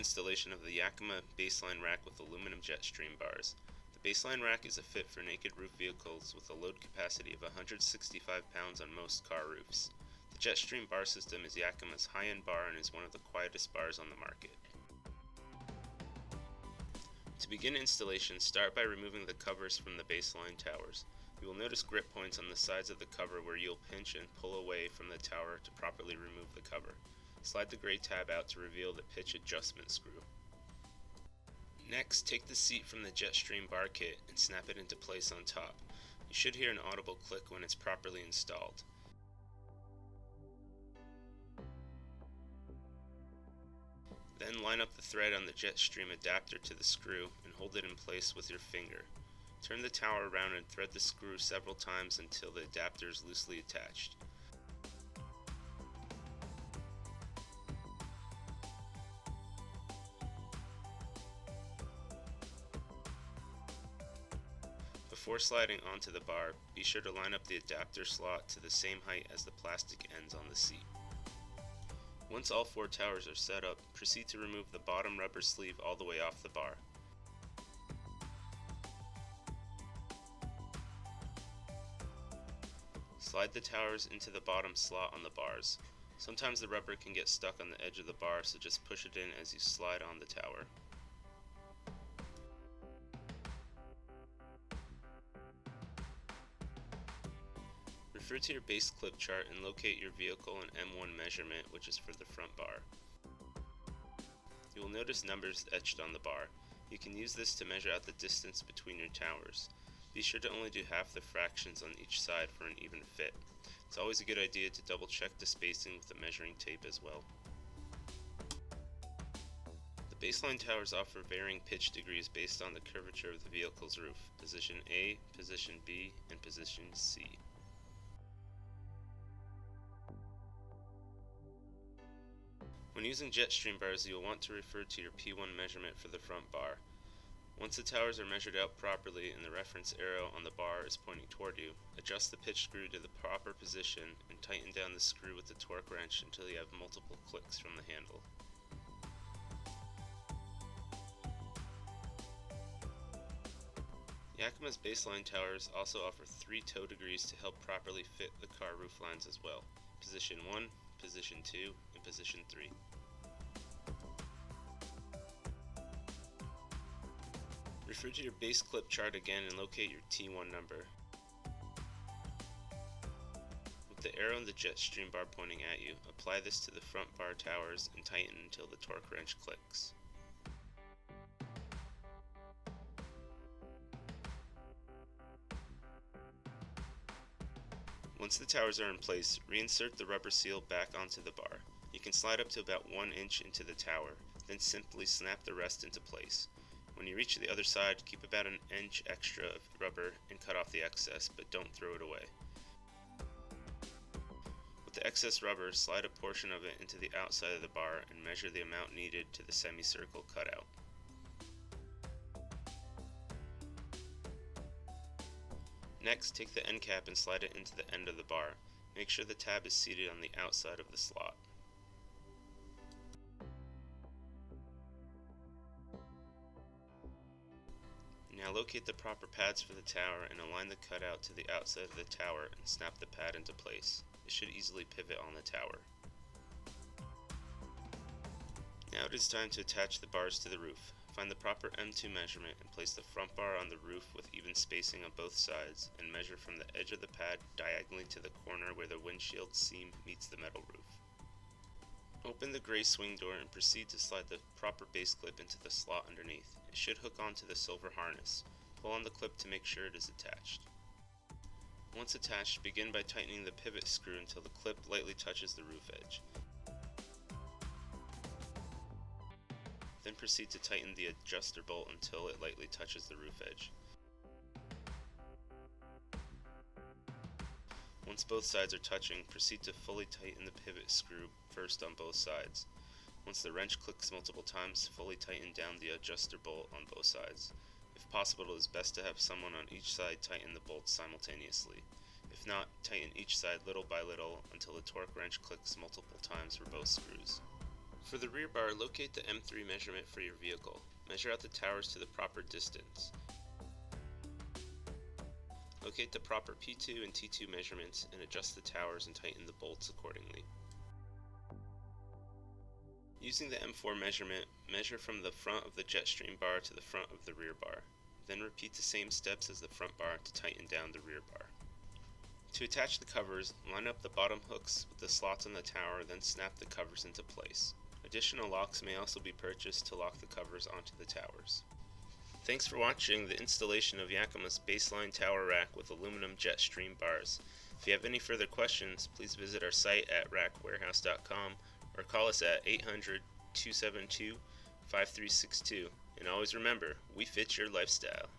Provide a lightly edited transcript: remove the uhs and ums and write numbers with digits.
installation of the Yakima BaseLine rack with aluminum JetStream bars. The BaseLine rack is a fit for naked roof vehicles with a load capacity of 165 pounds on most car roofs. The JetStream bar system is Yakima's high-end bar and is one of the quietest bars on the market. To begin installation, start by removing the covers from the BaseLine towers. You will notice grip points on the sides of the cover where you'll pinch and pull away from the tower to properly remove the cover. Slide the gray tab out to reveal the pitch adjustment screw. Next, take the seat from the JetStream bar kit and snap it into place on top. You should hear an audible click when it's properly installed. Then line up the thread on the JetStream adapter to the screw and hold it in place with your finger. Turn the tower around and thread the screw several times until the adapter is loosely attached. Before sliding onto the bar, be sure to line up the adapter slot to the same height as the plastic ends on the seat. Once all 4 towers are set up, proceed to remove the bottom rubber sleeve all the way off the bar. Slide the towers into the bottom slot on the bars. Sometimes the rubber can get stuck on the edge of the bar, so just push it in as you slide on the tower. Refer to your base clip chart and locate your vehicle and M1 measurement, which is for the front bar. You will notice numbers etched on the bar. You can use this to measure out the distance between your towers. Be sure to only do half the fractions on each side for an even fit. It's always a good idea to double check the spacing with the measuring tape as well. The BaseLine towers offer varying pitch degrees based on the curvature of the vehicle's roof, position A, position B, and position C. When using JetStream bars, you will want to refer to your P1 measurement for the front bar. Once the towers are measured out properly and the reference arrow on the bar is pointing toward you, adjust the pitch screw to the proper position and tighten down the screw with the torque wrench until you have multiple clicks from the handle. Yakima's BaseLine towers also offer 3 toe degrees to help properly fit the car roof lines as well: position 1, position 2, and position 3. Refer to your base clip chart again and locate your T1 number. With the arrow and the JetStream bar pointing at you, apply this to the front bar towers and tighten until the torque wrench clicks. Once the towers are in place, reinsert the rubber seal back onto the bar. You can slide up to about 1 inch into the tower, then simply snap the rest into place. When you reach the other side, keep about an inch extra of rubber and cut off the excess, but don't throw it away. With the excess rubber, slide a portion of it into the outside of the bar and measure the amount needed to the semicircle cutout. Next, take the end cap and slide it into the end of the bar. Make sure the tab is seated on the outside of the slot. Now locate the proper pads for the tower and align the cutout to the outside of the tower and snap the pad into place. It should easily pivot on the tower. Now it is time to attach the bars to the roof. Find the proper M2 measurement and place the front bar on the roof with even spacing on both sides, and measure from the edge of the pad diagonally to the corner where the windshield seam meets the metal roof. Open the gray swing door and proceed to slide the proper base clip into the slot underneath. It should hook onto the silver harness. Pull on the clip to make sure it is attached. Once attached, begin by tightening the pivot screw until the clip lightly touches the roof edge. Then proceed to tighten the adjuster bolt until it lightly touches the roof edge. Once both sides are touching, proceed to fully tighten the pivot screw first on both sides. Once the wrench clicks multiple times, fully tighten down the adjuster bolt on both sides. If possible, it is best to have someone on each side tighten the bolts simultaneously. If not, tighten each side little by little until the torque wrench clicks multiple times for both screws. For the rear bar, locate the M3 measurement for your vehicle. Measure out the towers to the proper distance. Locate the proper P2 and T2 measurements and adjust the towers and tighten the bolts accordingly. Using the M4 measurement, measure from the front of the JetStream bar to the front of the rear bar. Then repeat the same steps as the front bar to tighten down the rear bar. To attach the covers, line up the bottom hooks with the slots on the tower, then snap the covers into place. Additional locks may also be purchased to lock the covers onto the towers. Thanks for watching the installation of Yakima's BaseLine Tower Rack with aluminum JetStream bars. If you have any further questions, please visit our site at rackwarehouse.com or call us at 800-272-5362. And always remember, we fit your lifestyle.